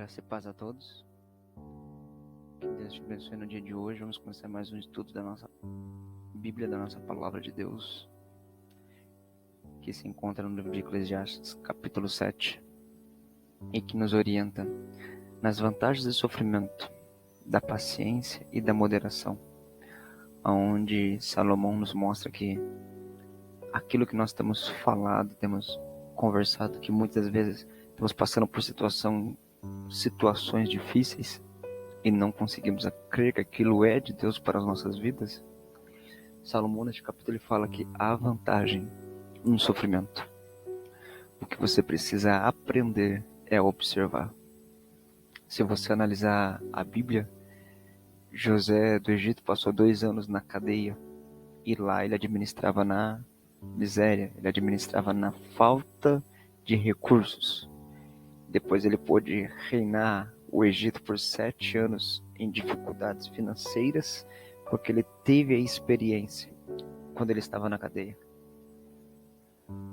Graça e paz a todos. Que Deus te abençoe no dia de hoje. Vamos começar mais um estudo da nossa Bíblia, da nossa Palavra de Deus, que se encontra no livro de Eclesiastes, capítulo 7, e que nos orienta nas vantagens do sofrimento, da paciência e da moderação, onde Salomão nos mostra que aquilo que nós temos falado, temos conversado, que muitas vezes estamos passando por situações difíceis e não conseguimos crer que aquilo é de Deus para as nossas vidas. Salomão, neste capítulo, ele fala que há vantagem no sofrimento. O que você precisa aprender é observar. Se você analisar a Bíblia, José do Egito passou 2 anos na cadeia e lá ele administrava na miséria, ele administrava na falta de recursos. Depois ele pôde reinar o Egito por 7 anos em dificuldades financeiras, porque ele teve a experiência quando ele estava na cadeia.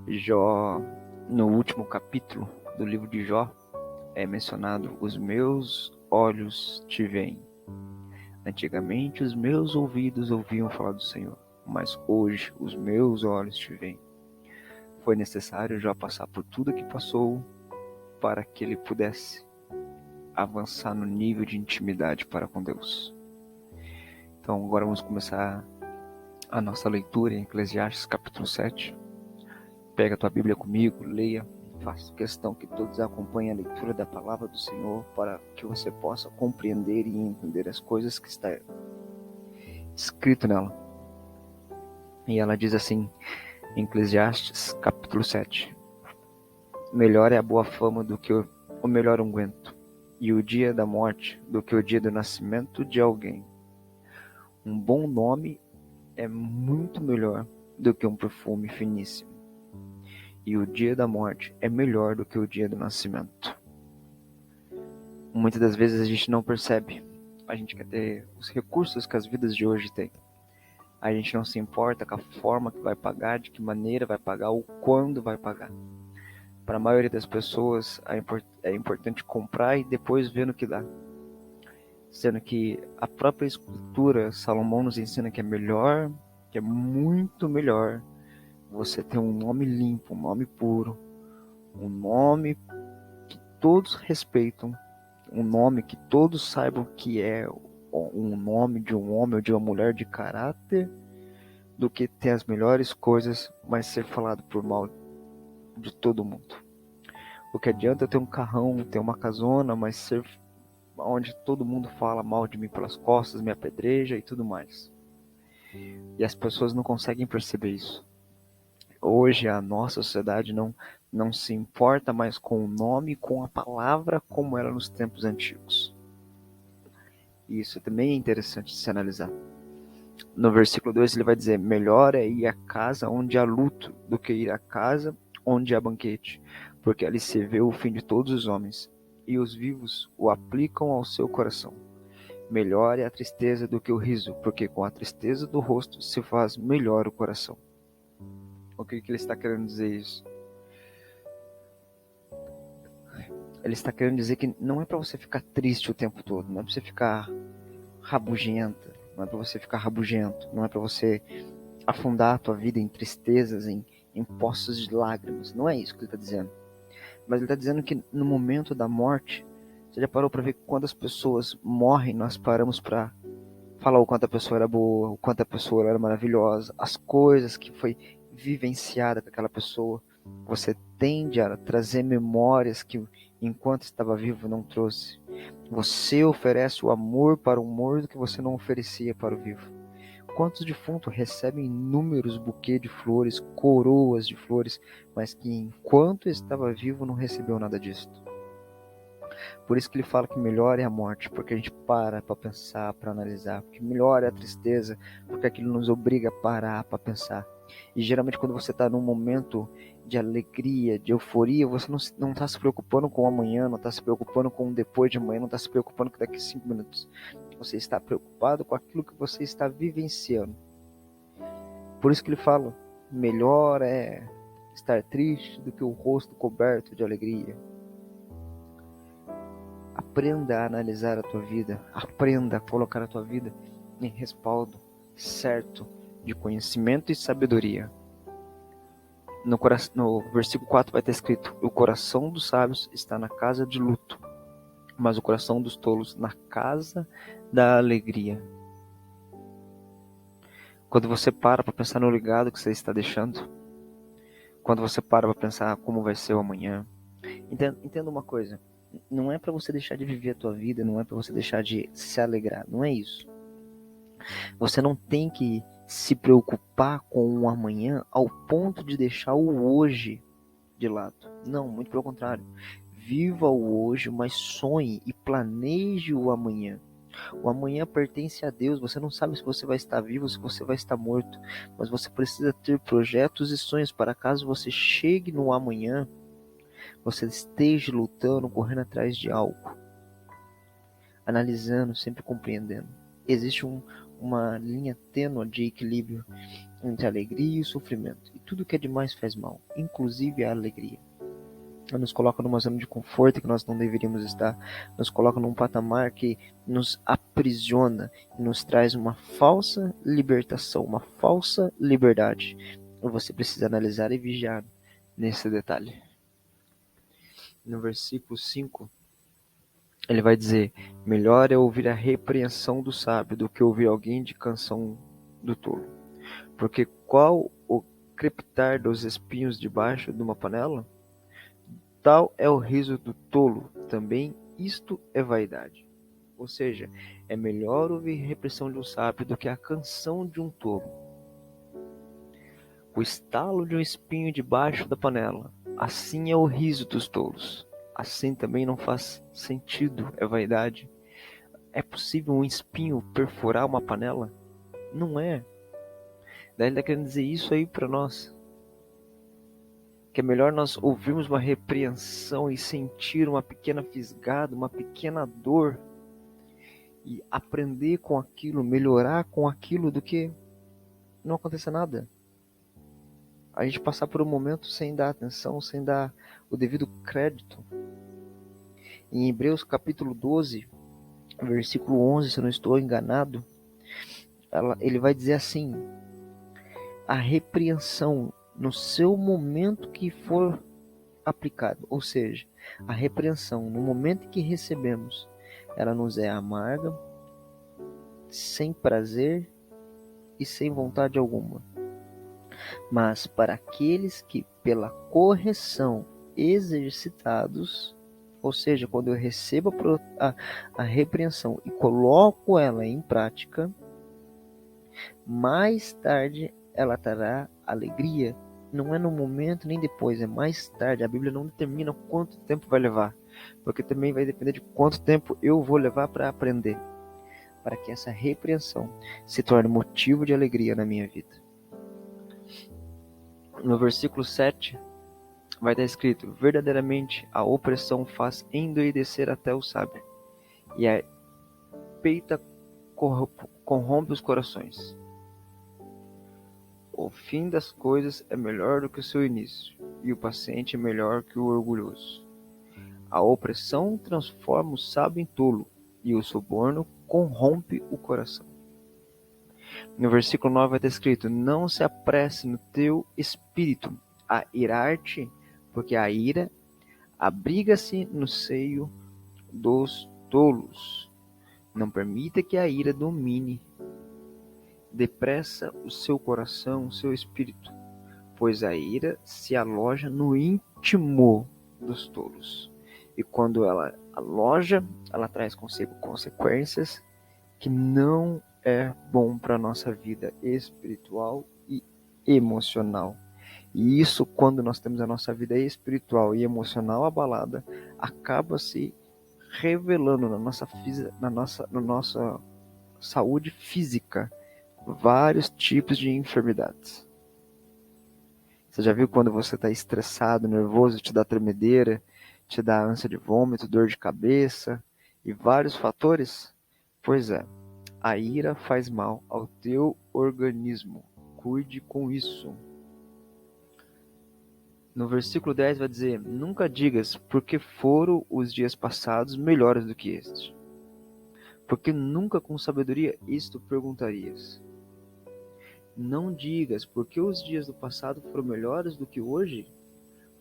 Jó, no último capítulo do livro de Jó, é mencionado: os meus olhos te veem. Antigamente os meus ouvidos ouviam falar do Senhor, mas hoje os meus olhos te veem. Foi necessário Jó passar por tudo que passou para que ele pudesse avançar no nível de intimidade para com Deus. Então agora vamos começar a nossa leitura em Eclesiastes capítulo 7. Pega a tua Bíblia comigo, leia. Faço questão que todos acompanhem a leitura da palavra do Senhor para que você possa compreender e entender as coisas que está escrito nela. E ela diz assim, em Eclesiastes capítulo 7: melhor é a boa fama do que o melhor unguento, e o dia da morte do que o dia do nascimento de alguém. Um bom nome é muito melhor do que um perfume finíssimo, e o dia da morte é melhor do que o dia do nascimento. Muitas das vezes a gente não percebe. A gente quer ter os recursos que as vidas de hoje têm. A gente não se importa com a forma que vai pagar, de que maneira vai pagar ou quando vai pagar. Para a maioria das pessoas é importante comprar e depois ver no que dá. Sendo que a própria Escritura, Salomão nos ensina que é melhor, que é muito melhor você ter um nome limpo, um nome puro, um nome que todos respeitam, um nome que todos saibam que é um nome de um homem ou de uma mulher de caráter, do que ter as melhores coisas, mas ser falado por mal de todo mundo. O que adianta eu ter um carrão, ter uma casona, mas ser onde todo mundo fala mal de mim pelas costas, me apedreja e tudo mais. E as pessoas não conseguem perceber isso. Hoje a nossa sociedade não se importa mais com o nome, com a palavra, como era nos tempos antigos. E isso também é interessante de se analisar. No versículo 2 ele vai dizer: melhor é ir à casa onde há luto do que ir à casa onde há banquete, porque ali se vê o fim de todos os homens, e os vivos o aplicam ao seu coração. Melhor é a tristeza do que o riso, porque com a tristeza do rosto se faz melhor o coração. O que ele está querendo dizer isso? Ele está querendo dizer que não é para você ficar triste o tempo todo, não é para você ficar rabugenta, não é para você ficar rabugento, não é para você afundar a tua vida em tristezas, em poços de lágrimas. Não é isso que ele está dizendo. Mas ele está dizendo que no momento da morte, você já parou para ver que quando as pessoas morrem, nós paramos para falar o quanto a pessoa era boa, o quanto a pessoa era maravilhosa, as coisas que foi vivenciada com aquela pessoa. Você tende a trazer memórias que enquanto estava vivo não trouxe. Você oferece o amor para o morto que você não oferecia para o vivo. Quantos defuntos recebem inúmeros buquês de flores, coroas de flores, mas que enquanto estava vivo não recebeu nada disso? Por isso que ele fala que melhor é a morte, porque a gente para pensar, para analisar, porque melhor é a tristeza, porque aquilo nos obriga a parar para pensar. E geralmente quando você está num momento de alegria, de euforia, você não está se preocupando com o amanhã, não está se preocupando com o depois de amanhã, não está se preocupando com daqui a 5 minutos. Você está preocupado com aquilo que você está vivenciando. Por isso que ele fala, melhor é estar triste do que o rosto coberto de alegria. Aprenda a analisar a tua vida. Aprenda a colocar a tua vida em respaldo certo de conhecimento e sabedoria. No versículo 4 vai estar escrito: o coração dos sábios está na casa de luto, mas o coração dos tolos na casa da alegria. Quando você para pensar no legado que você está deixando, quando você para pensar como vai ser o amanhã, entenda uma coisa: não é para você deixar de viver a tua vida, não é para você deixar de se alegrar, não é isso. Você não tem que se preocupar com o amanhã ao ponto de deixar o hoje de lado. Não, muito pelo contrário. Viva o hoje, mas sonhe e planeje o amanhã. O amanhã pertence a Deus. Você não sabe se você vai estar vivo, se você vai estar morto, mas você precisa ter projetos e sonhos para caso você chegue no amanhã, você esteja lutando, correndo atrás de algo, analisando, sempre compreendendo. Existe uma linha tênue de equilíbrio entre a alegria e o sofrimento. E tudo que é demais faz mal, inclusive a alegria. Ela nos coloca numa zona de conforto que nós não deveríamos estar, nos coloca num patamar que nos aprisiona e nos traz uma falsa libertação, uma falsa liberdade. E você precisa analisar e vigiar nesse detalhe. No versículo 5, ele vai dizer: melhor é ouvir a repreensão do sábio do que ouvir alguém de canção do tolo. Porque qual o crepitar dos espinhos debaixo de uma panela? Tal é o riso do tolo, também isto é vaidade. Ou seja, é melhor ouvir repressão de um sábio do que a canção de um tolo. O estalo de um espinho debaixo da panela, assim é o riso dos tolos. Assim também não faz sentido, é vaidade. É possível um espinho perfurar uma panela? Não é. Daí ele está querendo dizer isso aí para nós. Que é melhor nós ouvirmos uma repreensão e sentir uma pequena fisgada, uma pequena dor, e aprender com aquilo, melhorar com aquilo, do que não acontecer nada. A gente passar por um momento sem dar atenção, sem dar o devido crédito. Em Hebreus capítulo 12, versículo 11, se eu não estou enganado, ele vai dizer assim: a repreensão no seu momento que for aplicado, ou seja, a repreensão no momento em que recebemos, ela nos é amarga, sem prazer e sem vontade alguma. Mas para aqueles que pela correção exercitados, ou seja, quando eu recebo a repreensão e coloco ela em prática, mais tarde ela trará alegria. Não é no momento nem depois, é mais tarde. A Bíblia não determina quanto tempo vai levar, porque também vai depender de quanto tempo eu vou levar para aprender, para que essa repreensão se torne motivo de alegria na minha vida. No versículo 7 vai estar escrito: verdadeiramente a opressão faz endoidecer até o sábio, e a peita corrompe os corações. O fim das coisas é melhor do que o seu início, e o paciente é melhor que o orgulhoso. A opressão transforma o sábio em tolo, e o suborno corrompe o coração. No versículo 9 vai estar escrito: não se apresse no teu espírito a irar-te, porque a ira abriga-se no seio dos tolos. Não permita que a ira domine depressa o seu coração, o seu espírito, pois a ira se aloja no íntimo dos tolos. E quando ela aloja, ela traz consigo consequências que não é bom para a nossa vida espiritual e emocional. E isso, quando nós temos a nossa vida espiritual e emocional abalada, acaba se revelando na nossa saúde física vários tipos de enfermidades. Você já viu quando você está estressado, nervoso, te dá tremedeira, te dá ânsia de vômito, dor de cabeça e vários fatores? Pois é, a ira faz mal ao teu organismo. Cuide com isso. No versículo 10 vai dizer: nunca digas, porque foram os dias passados melhores do que estes. Porque nunca com sabedoria isto perguntarias. Não digas, porque os dias do passado foram melhores do que hoje,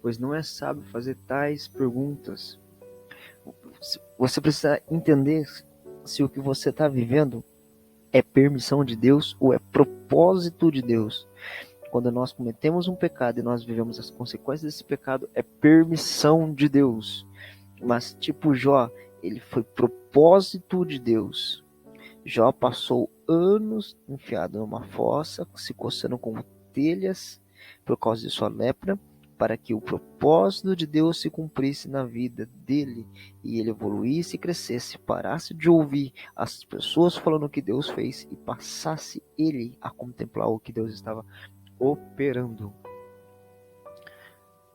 pois não é sábio fazer tais perguntas. Você precisa entender se o que você está vivendo é permissão de Deus ou é propósito de Deus. Quando nós cometemos um pecado e nós vivemos as consequências desse pecado, é permissão de Deus. Mas tipo Jó, ele foi propósito de Deus. Jó passou anos enfiado numa fossa, se coçando com telhas por causa de sua lepra, para que o propósito de Deus se cumprisse na vida dele e ele evoluísse e crescesse, parasse de ouvir as pessoas falando o que Deus fez e passasse ele a contemplar o que Deus estava operando.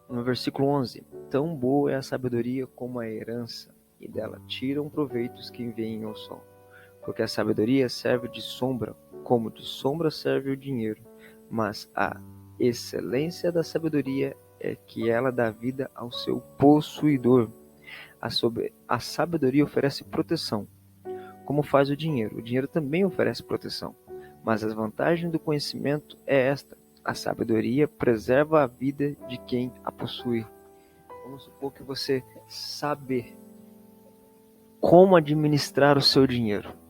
No versículo 11: tão boa é a sabedoria como a herança, e dela tiram proveitos que vêm ao sol. Porque a sabedoria serve de sombra, como de sombra serve o dinheiro. Mas a excelência da sabedoria é que ela dá vida ao seu possuidor. A sabedoria oferece proteção, como faz o dinheiro. O dinheiro também oferece proteção. Mas a vantagem do conhecimento é esta: a sabedoria preserva a vida de quem a possui. Vamos supor que você sabe como administrar o seu dinheiro.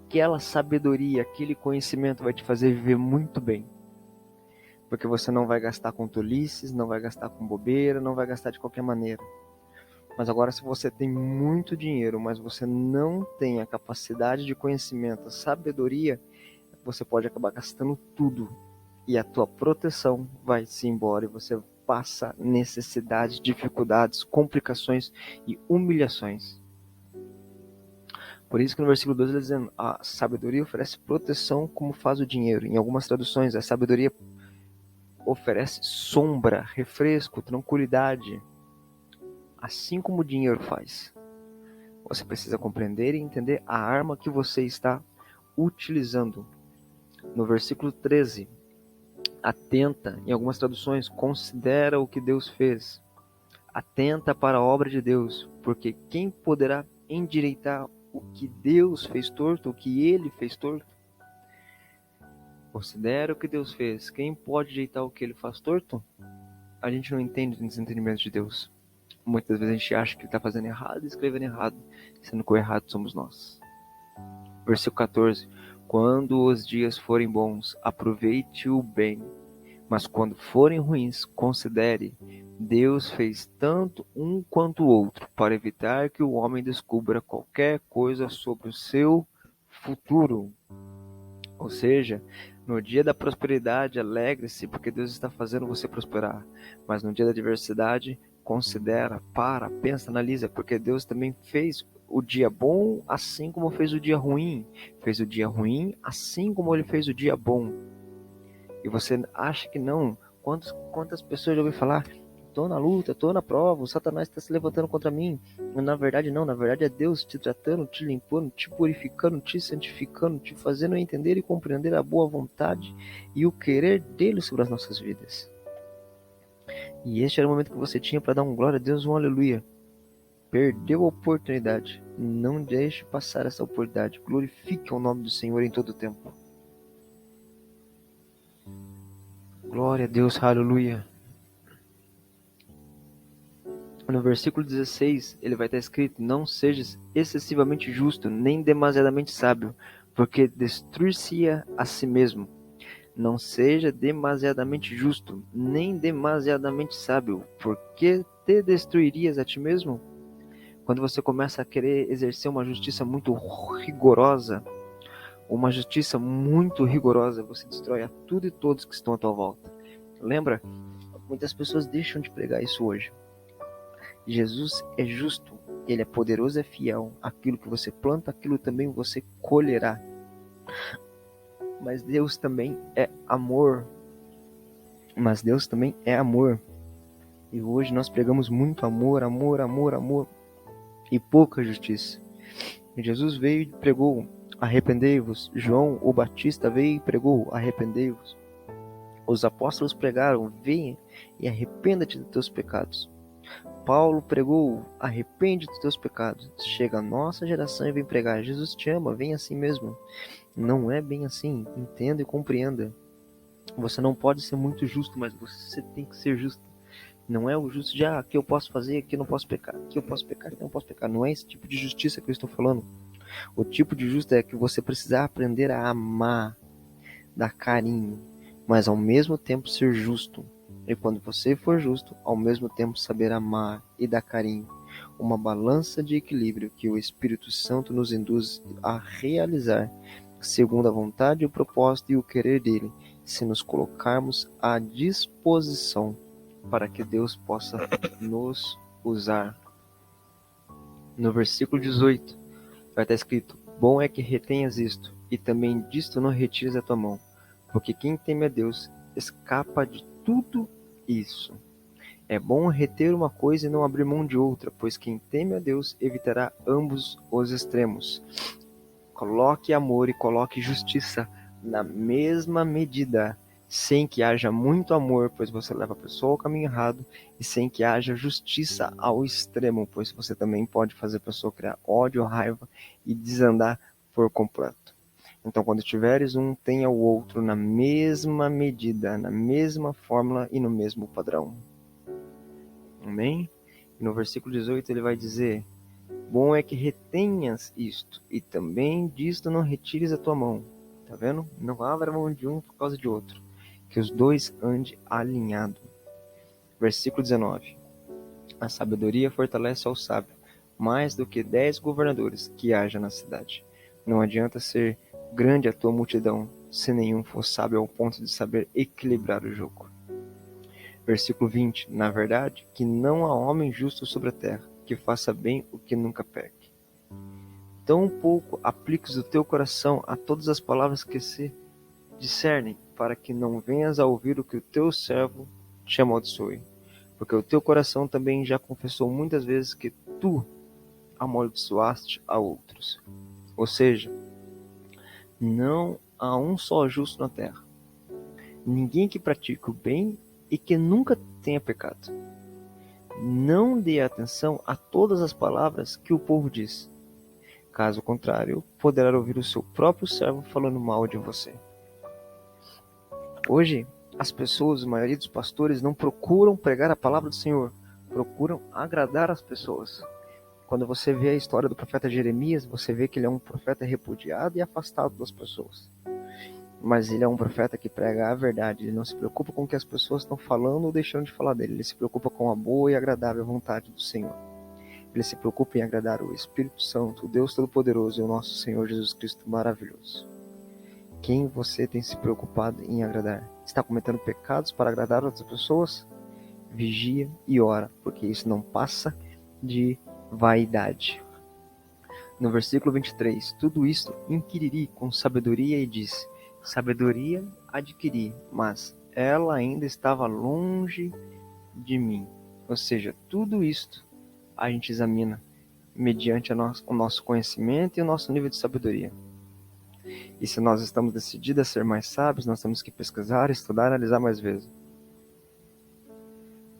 Aquela sabedoria, aquele conhecimento vai te fazer viver muito bem. Porque você não vai gastar com tolices, não vai gastar com bobeira, não vai gastar de qualquer maneira. Mas agora, se você tem muito dinheiro, mas você não tem a capacidade de conhecimento, a sabedoria, você pode acabar gastando tudo. E a tua proteção vai se embora e você passa necessidades, dificuldades, complicações e humilhações. Por isso que no versículo 12 ele está dizendo: a sabedoria oferece proteção como faz o dinheiro. Em algumas traduções, a sabedoria oferece sombra, refresco, tranquilidade, assim como o dinheiro faz. Você precisa compreender e entender a arma que você está utilizando. No versículo 13, atenta, em algumas traduções, considera o que Deus fez. Atenta para a obra de Deus, porque quem poderá endireitar o que Deus fez torto, o que ele fez torto? Considera o que Deus fez. Quem pode ajeitar o que ele faz torto? A gente não entende os entendimentos de Deus. Muitas vezes a gente acha que ele está fazendo errado e escrevendo errado, sendo que o errado somos nós. Versículo 14. Quando os dias forem bons, aproveite-o bem. Mas quando forem ruins, considere: Deus fez tanto um quanto o outro, para evitar que o homem descubra qualquer coisa sobre o seu futuro. Ou seja, no dia da prosperidade, alegre-se, porque Deus está fazendo você prosperar. Mas no dia da adversidade, considera, pensa, analisa, porque Deus também fez o dia bom assim como fez o dia ruim. Fez o dia ruim assim como ele fez o dia bom. E você acha que não? Quantas pessoas já ouviram falar: estou na luta, estou na prova, o Satanás está se levantando contra mim. Mas na verdade não, na verdade é Deus te tratando, te limpando, te purificando, te santificando, te fazendo entender e compreender a boa vontade e o querer dele sobre as nossas vidas. E este era o momento que você tinha para dar um glória a Deus, um aleluia. Perdeu a oportunidade. Não deixe passar essa oportunidade. Glorifique o nome do Senhor em todo o tempo. Glória a Deus, aleluia. No versículo 16, ele vai estar escrito: não sejas excessivamente justo, nem demasiadamente sábio, porque destruir-se-ia a si mesmo. Não seja demasiadamente justo, nem demasiadamente sábio, porque te destruirias a ti mesmo. Quando você começa a querer exercer uma justiça muito rigorosa, você destrói a tudo e todos que estão à tua volta. Lembra? Muitas pessoas deixam de pregar isso hoje. Jesus é justo, ele é poderoso, é fiel. Aquilo que você planta, aquilo também você colherá. Mas Deus também é amor. E hoje nós pregamos muito amor, e pouca justiça. E Jesus veio e pregou: arrependei-vos. João o Batista veio e pregou: arrependei-vos. Os apóstolos pregaram: venha e arrependa-te dos teus pecados. Paulo pregou: arrepende dos teus pecados. Chega a nossa geração e vem pregar: Jesus te ama, vem assim mesmo. Não é bem assim. Entenda e compreenda. Você não pode ser muito justo, mas você tem que ser justo. Não é o justo de, aqui eu posso fazer, aqui eu não posso pecar. Aqui eu posso pecar, aqui eu não posso pecar. Não é esse tipo de justiça que eu estou falando. O tipo de justiça é que você precisa aprender a amar, dar carinho, mas ao mesmo tempo ser justo. E quando você for justo, ao mesmo tempo saber amar e dar carinho. Uma balança de equilíbrio que o Espírito Santo nos induz a realizar, segundo a vontade, o propósito e o querer dele, se nos colocarmos à disposição para que Deus possa nos usar. No versículo 18, vai estar escrito: bom é que retenhas isto, e também disto não retires a tua mão, porque quem teme a Deus escapa de tudo isso. É bom reter uma coisa e não abrir mão de outra, pois quem teme a Deus evitará ambos os extremos. Coloque amor e coloque justiça na mesma medida, sem que haja muito amor, pois você leva a pessoa ao caminho errado, e sem que haja justiça ao extremo, pois você também pode fazer a pessoa criar ódio, raiva e desandar por completo. Então, quando tiveres um, tenha o outro na mesma medida, na mesma fórmula e no mesmo padrão. Amém? E no versículo 18 ele vai dizer: bom é que retenhas isto, e também disto não retires a tua mão. Tá vendo? Não abra mão de um por causa de outro. Que os dois andem alinhados. Versículo 19. A sabedoria fortalece ao sábio, mais do que 10 governadores que haja na cidade. Não adianta ser grande a tua multidão, se nenhum for sábio ao ponto de saber equilibrar o jogo. Versículo 20. Na verdade, que não há homem justo sobre a terra, que faça bem o que nunca peque. Tão pouco apliques o teu coração a todas as palavras que se discernem, para que não venhas a ouvir o que o teu servo te amaldiçoe. Porque o teu coração também já confessou muitas vezes que tu amaldiçoaste a outros. Ou seja, não há um só justo na terra. Ninguém que pratique o bem e que nunca tenha pecado. Não dê atenção a todas as palavras que o povo diz. Caso contrário, poderá ouvir o seu próprio servo falando mal de você. Hoje, as pessoas, a maioria dos pastores, não procuram pregar a palavra do Senhor, procuram agradar as pessoas. Quando você vê a história do profeta Jeremias, você vê que ele é um profeta repudiado e afastado das pessoas. Mas ele é um profeta que prega a verdade, ele não se preocupa com o que as pessoas estão falando ou deixando de falar dele, ele se preocupa com a boa e agradável vontade do Senhor. Ele se preocupa em agradar o Espírito Santo, o Deus Todo-Poderoso e o nosso Senhor Jesus Cristo maravilhoso. Quem você tem se preocupado em agradar? Está cometendo pecados para agradar outras pessoas? Vigia e ora, porque isso não passa de vaidade. No versículo 23, tudo isto inquiriri com sabedoria e disse: sabedoria adquiri, mas ela ainda estava longe de mim. Ou seja, tudo isto a gente examina mediante o nosso conhecimento e o nosso nível de sabedoria. E se nós estamos decididos a ser mais sábios, nós temos que pesquisar, estudar, analisar mais vezes.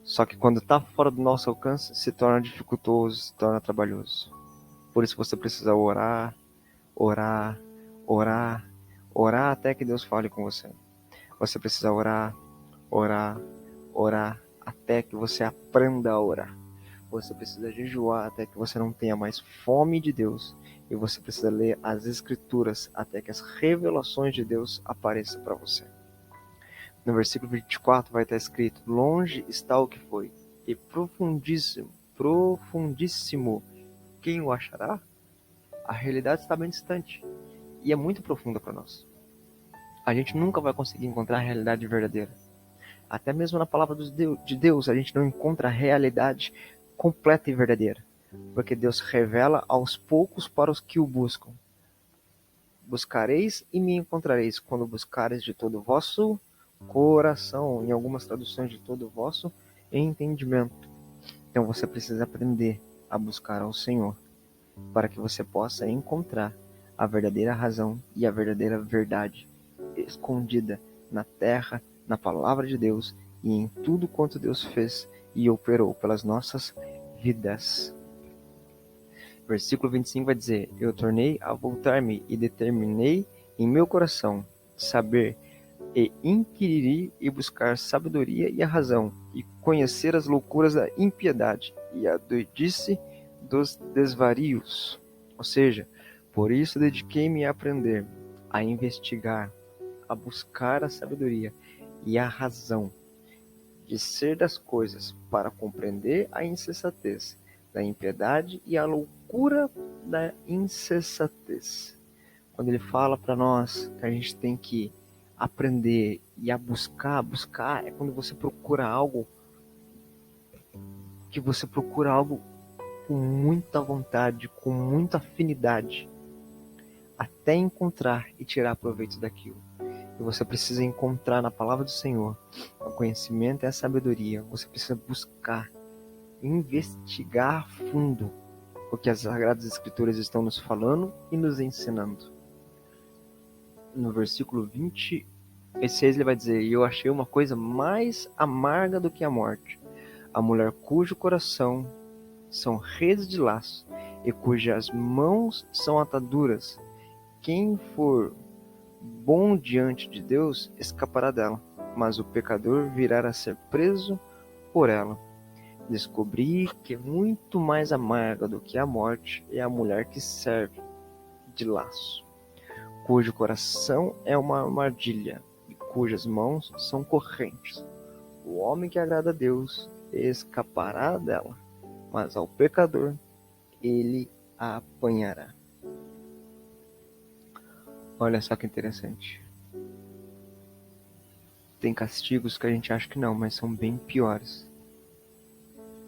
Só que quando está fora do nosso alcance, se torna dificultoso, se torna trabalhoso. Por isso você precisa orar, orar, orar, orar até que Deus fale com você. Você precisa orar, orar, orar até que você aprenda a orar. Você precisa jejuar até que você não tenha mais fome de Deus. E você precisa ler as Escrituras até que as revelações de Deus apareçam para você. No versículo 24 vai estar escrito: longe está o que foi, e profundíssimo, profundíssimo, quem o achará? A realidade está bem distante e é muito profunda para nós. A gente nunca vai conseguir encontrar a realidade verdadeira. Até mesmo na palavra de Deus, a gente não encontra a realidade completa e verdadeira, porque Deus revela aos poucos para os que o buscam. Buscareis e me encontrareis, quando buscareis de todo o vosso coração, em algumas traduções de todo o vosso entendimento. Então você precisa aprender a buscar ao Senhor, para que você possa encontrar a verdadeira razão e a verdadeira verdade escondida na terra na palavra de Deus e em tudo quanto Deus fez e operou pelas nossas vidas. Versículo 25 vai dizer: eu tornei a voltar-me e determinei em meu coração saber e inquirir e buscar sabedoria e a razão, e conhecer as loucuras da impiedade e a doidice dos desvarios. Ou seja, por isso dediquei-me a aprender, a investigar, a buscar a sabedoria e a razão de ser das coisas, para compreender a insensatez da impiedade e a loucura da insensatez. Quando ele fala para nós que a gente tem que aprender e a buscar é quando você procura algo com muita vontade, com muita afinidade, até encontrar e tirar proveito daquilo. E você precisa encontrar na palavra do Senhor o conhecimento e a sabedoria. Você precisa buscar, investigar a fundo o que as Sagradas Escrituras estão nos falando e nos ensinando. No versículo 26 ele vai dizer: e eu achei uma coisa mais amarga do que a morte, a mulher cujo coração são redes de laço e cujas mãos são ataduras. Quem for bom diante de Deus escapará dela, mas o pecador virá a ser preso por ela. Descobri que muito mais amarga do que a morte é a mulher que serve de laço, cujo coração é uma armadilha e cujas mãos são correntes. O homem que agrada a Deus escapará dela, mas ao pecador ele a apanhará. Olha só que interessante. Tem castigos que a gente acha que não, mas são bem piores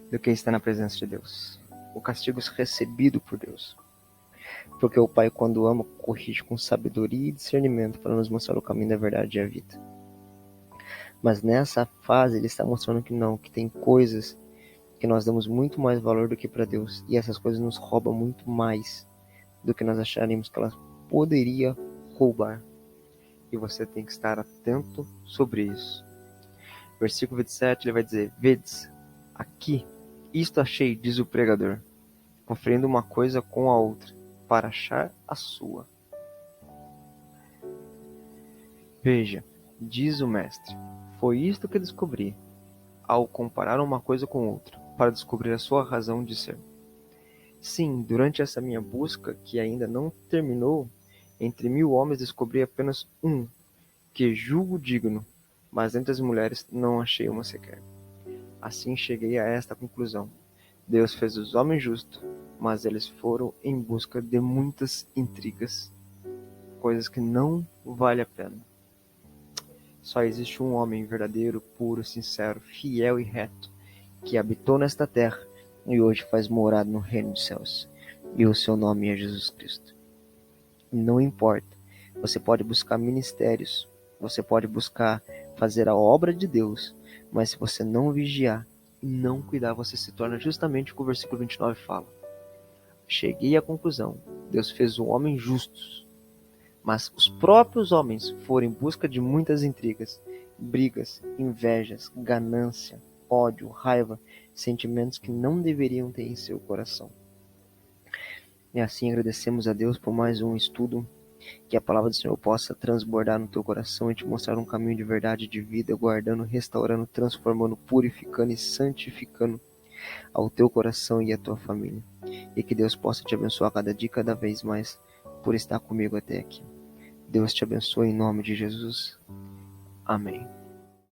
do que estar na presença de Deus. O castigo recebido por Deus. Porque o Pai, quando ama, corrige com sabedoria e discernimento para nos mostrar o caminho da verdade e a vida. Mas nessa fase ele está mostrando que não, que tem coisas que nós damos muito mais valor do que para Deus. E essas coisas nos roubam muito mais do que nós acharíamos que elas poderiam roubar. E você tem que estar atento sobre isso. Versículo 27, ele vai dizer: vedes, aqui, isto achei, diz o pregador, conferindo uma coisa com a outra, para achar a sua. Veja, diz o mestre, foi isto que descobri, ao comparar uma coisa com outra, para descobrir a sua razão de ser. Sim, durante essa minha busca, que ainda não terminou, entre 1000 homens descobri apenas um, que julgo digno, mas entre as mulheres não achei uma sequer. Assim cheguei a esta conclusão: Deus fez os homens justos, mas eles foram em busca de muitas intrigas, coisas que não vale a pena. Só existe um homem verdadeiro, puro, sincero, fiel e reto, que habitou nesta terra e hoje faz morada no reino dos céus, e o seu nome é Jesus Cristo. Não importa, você pode buscar ministérios, você pode buscar fazer a obra de Deus, mas se você não vigiar e não cuidar, você se torna justamente o que o versículo 29 fala. Cheguei à conclusão, Deus fez o homem justos, mas os próprios homens foram em busca de muitas intrigas, brigas, invejas, ganância, ódio, raiva, sentimentos que não deveriam ter em seu coração. E assim agradecemos a Deus por mais um estudo, que a palavra do Senhor possa transbordar no teu coração e te mostrar um caminho de verdade, de vida, guardando, restaurando, transformando, purificando e santificando ao teu coração e à tua família. E que Deus possa te abençoar cada dia, cada vez mais, por estar comigo até aqui. Deus te abençoe em nome de Jesus. Amém.